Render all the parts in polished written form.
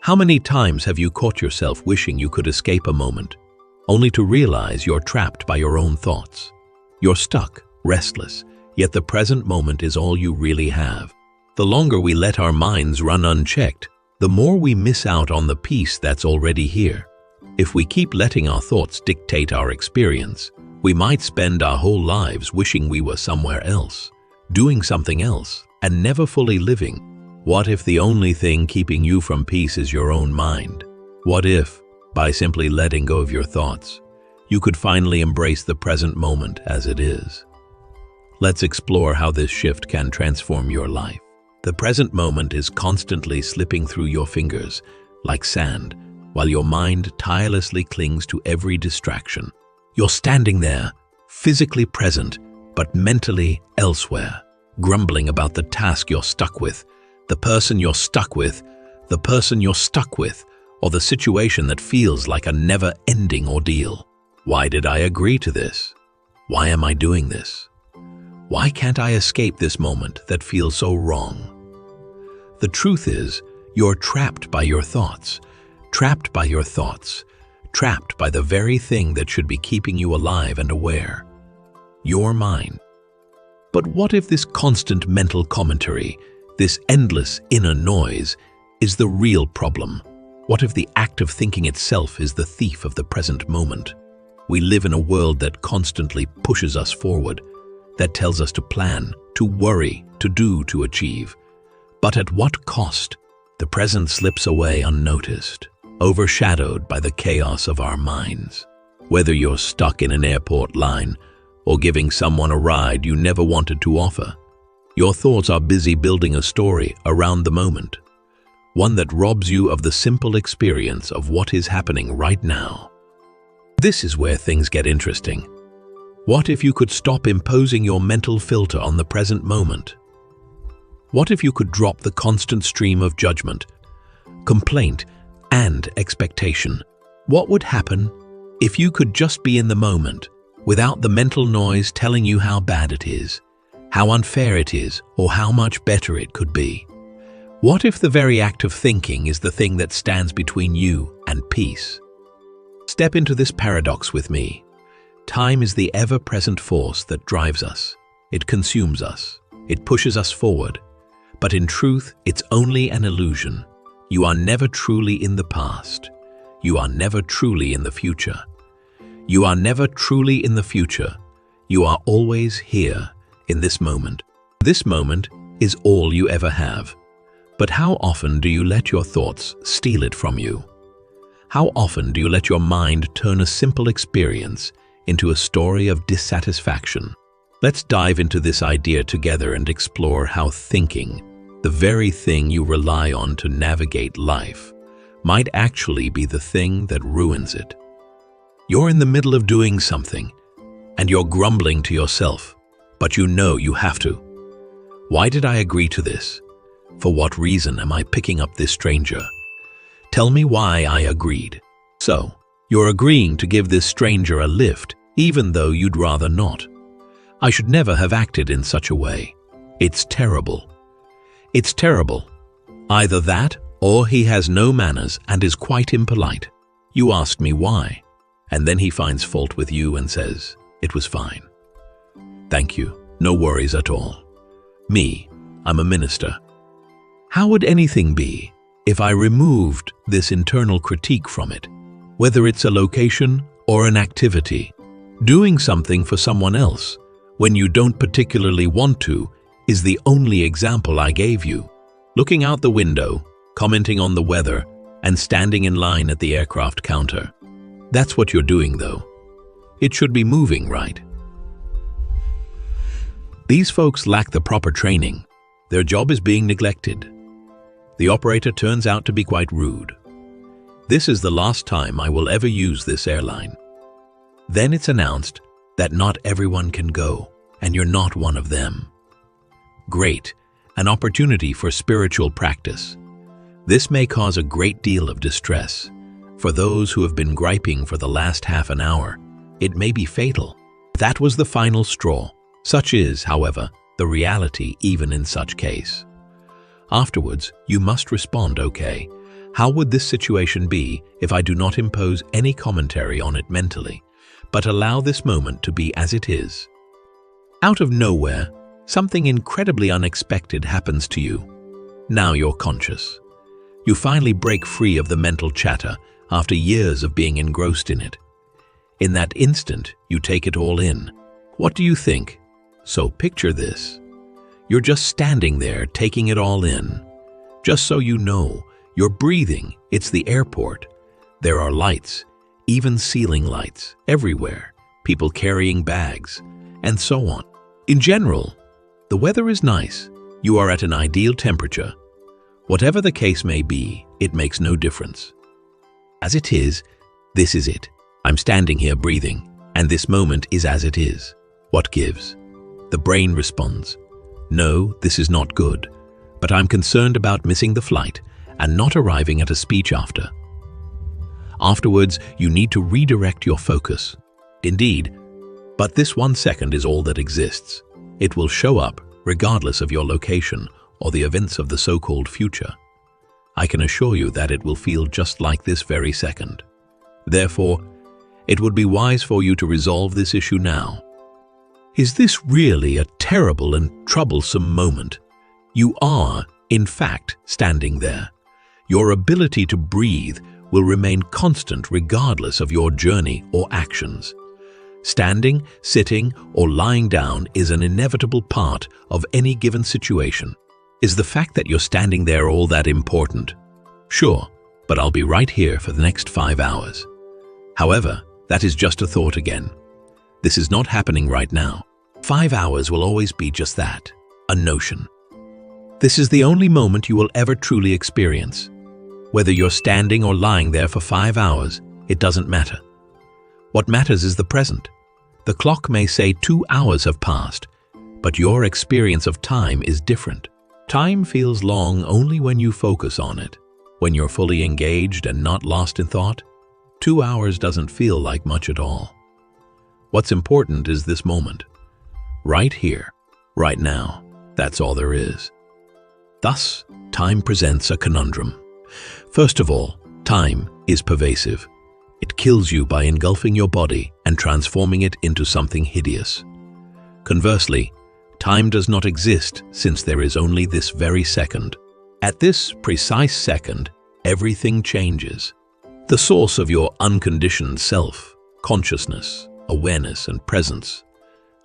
How many times have you caught yourself wishing you could escape a moment, only to realize you're trapped by your own thoughts? You're stuck, restless, yet the present moment is all you really have. The longer we let our minds run unchecked, the more we miss out on the peace that's already here. If we keep letting our thoughts dictate our experience, we might spend our whole lives wishing we were somewhere else, doing something else, and never fully living. What if the only thing keeping you from peace is your own mind? What if, by simply letting go of your thoughts, you could finally embrace the present moment as it is? Let's explore how this shift can transform your life. The present moment is constantly slipping through your fingers like sand, while your mind tirelessly clings to every distraction. You're standing there, physically present, but mentally elsewhere, grumbling about the task you're stuck with, the person you're stuck with, or the situation that feels like a never-ending ordeal. Why did I agree to this? Why am I doing this? Why can't I escape this moment that feels so wrong? The truth is, you're trapped by your thoughts, trapped by the very thing that should be keeping you alive and aware, your mind. But what if this constant mental commentary, this endless inner noise, is the real problem? What if the act of thinking itself is the thief of the present moment? We live in a world that constantly pushes us forward, that tells us to plan, to worry, to do, to achieve. But at what cost? The present slips away unnoticed, overshadowed by the chaos of our minds. Whether you're stuck in an airport line or giving someone a ride you never wanted to offer, your thoughts are busy building a story around the moment, one that robs you of the simple experience of what is happening right now. This is where things get interesting. What if you could stop imposing your mental filter on the present moment? What if you could drop the constant stream of judgment, complaint, and expectation? What would happen if you could just be in the moment, without the mental noise telling you how bad it is, how unfair it is, or how much better it could be? What if the very act of thinking is the thing that stands between you and peace? Step into this paradox with me. Time is the ever-present force that drives us. It consumes us. It pushes us forward. But in truth, it's only an illusion. You are never truly in the past. You are never truly in the future. You are never truly in the future. You are always here, in this moment. This moment is all you ever have. But how often do you let your thoughts steal it from you? How often do you let your mind turn a simple experience into a story of dissatisfaction? Let's dive into this idea together and explore how thinking, the very thing you rely on to navigate life, might actually be the thing that ruins it. You're in the middle of doing something, and you're grumbling to yourself, but you know you have to. Why did I agree to this? For what reason am I picking up this stranger? Tell me why I agreed. So, you're agreeing to give this stranger a lift, even though you'd rather not. I should never have acted in such a way. It's terrible. It's terrible. Either that, or he has no manners and is quite impolite. You asked me why, and then he finds fault with you and says, "It was fine." Thank you, no worries at all. Me, I'm a minister. How would anything be if I removed this internal critique from it? Whether it's a location or an activity, doing something for someone else when you don't particularly want to is the only example I gave you. Looking out the window, commenting on the weather, and standing in line at the aircraft counter. That's what you're doing, though. It should be moving, right? These folks lack the proper training. Their job is being neglected. The operator turns out to be quite rude. This is the last time I will ever use this airline. Then it's announced that not everyone can go, and you're not one of them. Great, an opportunity for spiritual practice. This may cause a great deal of distress. For those who have been griping for the last half an hour, it may be fatal. That was the final straw. Such is, however, the reality even in such case. Afterwards, you must respond, okay, How would this situation be if I do not impose any commentary on it mentally, but allow this moment to be as it is? Out of nowhere, something incredibly unexpected happens to you. Now you're conscious. You finally break free of the mental chatter after years of being engrossed in it. In that instant, you take it all in. What do you think? So picture this. You're just standing there taking it all in. Just so you know, you're breathing. It's the airport. There are lights, even ceiling lights, everywhere, people carrying bags, and so on. In general, the weather is nice. You are at an ideal temperature. Whatever the case may be, it makes no difference. As it is, this is it. I'm standing here breathing, and this moment is as it is. What gives? The brain responds, no, this is not good, but I'm concerned about missing the flight and not arriving at a speech after. Afterwards, you need to redirect your focus. Indeed, but this 1 second is all that exists. It will show up regardless of your location or the events of the so-called future. I can assure you that it will feel just like this very second. Therefore, it would be wise for you to resolve this issue now. Is this really a terrible and troublesome moment? You are, in fact, standing there. Your ability to breathe will remain constant regardless of your journey or actions. Standing, sitting, or lying down is an inevitable part of any given situation. Is the fact that you're standing there all that important? Sure, but I'll be right here for the next 5 hours. However, that is just a thought again. This is not happening right now. 5 hours will always be just that, a notion. This is the only moment you will ever truly experience. Whether you're standing or lying there for 5 hours, it doesn't matter. What matters is the present. The clock may say 2 hours have passed, but your experience of time is different. Time feels long only when you focus on it. When you're fully engaged and not lost in thought, 2 hours doesn't feel like much at all. What's important is this moment. Right here, right now, that's all there is. Thus, time presents a conundrum. First of all, time is pervasive. It kills you by engulfing your body and transforming it into something hideous. Conversely, time does not exist since there is only this very second. At this precise second, everything changes. The source of your unconditioned self, consciousness, awareness, and presence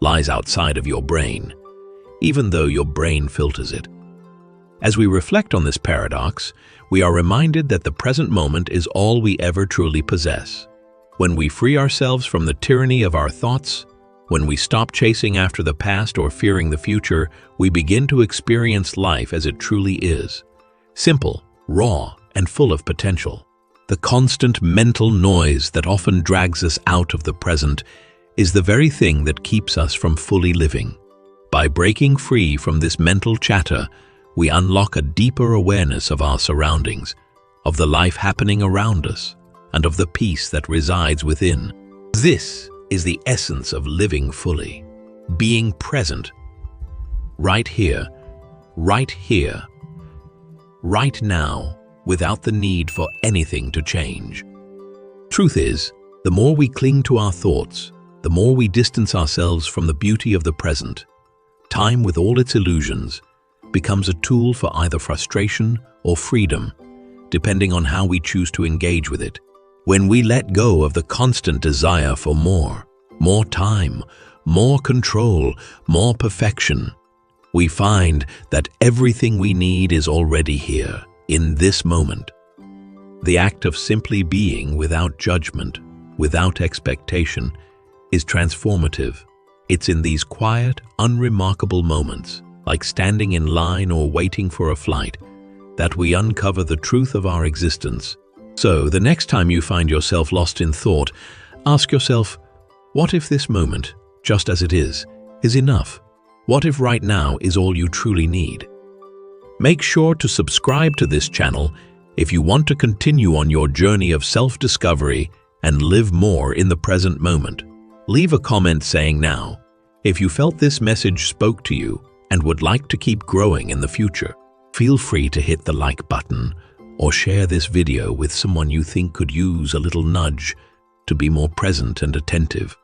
lies outside of your brain, even though your brain filters it. As we reflect on this paradox, we are reminded that the present moment is all we ever truly possess. When we free ourselves from the tyranny of our thoughts, when we stop chasing after the past or fearing the future, we begin to experience life as it truly is. Simple, raw, and full of potential. The constant mental noise that often drags us out of the present is the very thing that keeps us from fully living. By breaking free from this mental chatter, we unlock a deeper awareness of our surroundings, of the life happening around us, and of the peace that resides within. This is the essence of living fully, being present, right here, right now, without the need for anything to change. Truth is, the more we cling to our thoughts, the more we distance ourselves from the beauty of the present. Time, with all its illusions, becomes a tool for either frustration or freedom, depending on how we choose to engage with it. When we let go of the constant desire for more time, more control, more perfection, we find that everything we need is already here, in this moment. The act of simply being without judgment, without expectation, is transformative. It's in these quiet, unremarkable moments, like standing in line or waiting for a flight, that we uncover the truth of our existence. So, the next time you find yourself lost in thought, ask yourself, what if this moment, just as it is enough? What if right now is all you truly need? Make sure to subscribe to this channel if you want to continue on your journey of self-discovery and live more in the present moment. Leave a comment saying now if you felt this message spoke to you and would like to keep growing in the future. Feel free to hit the like button or share this video with someone you think could use a little nudge to be more present and attentive.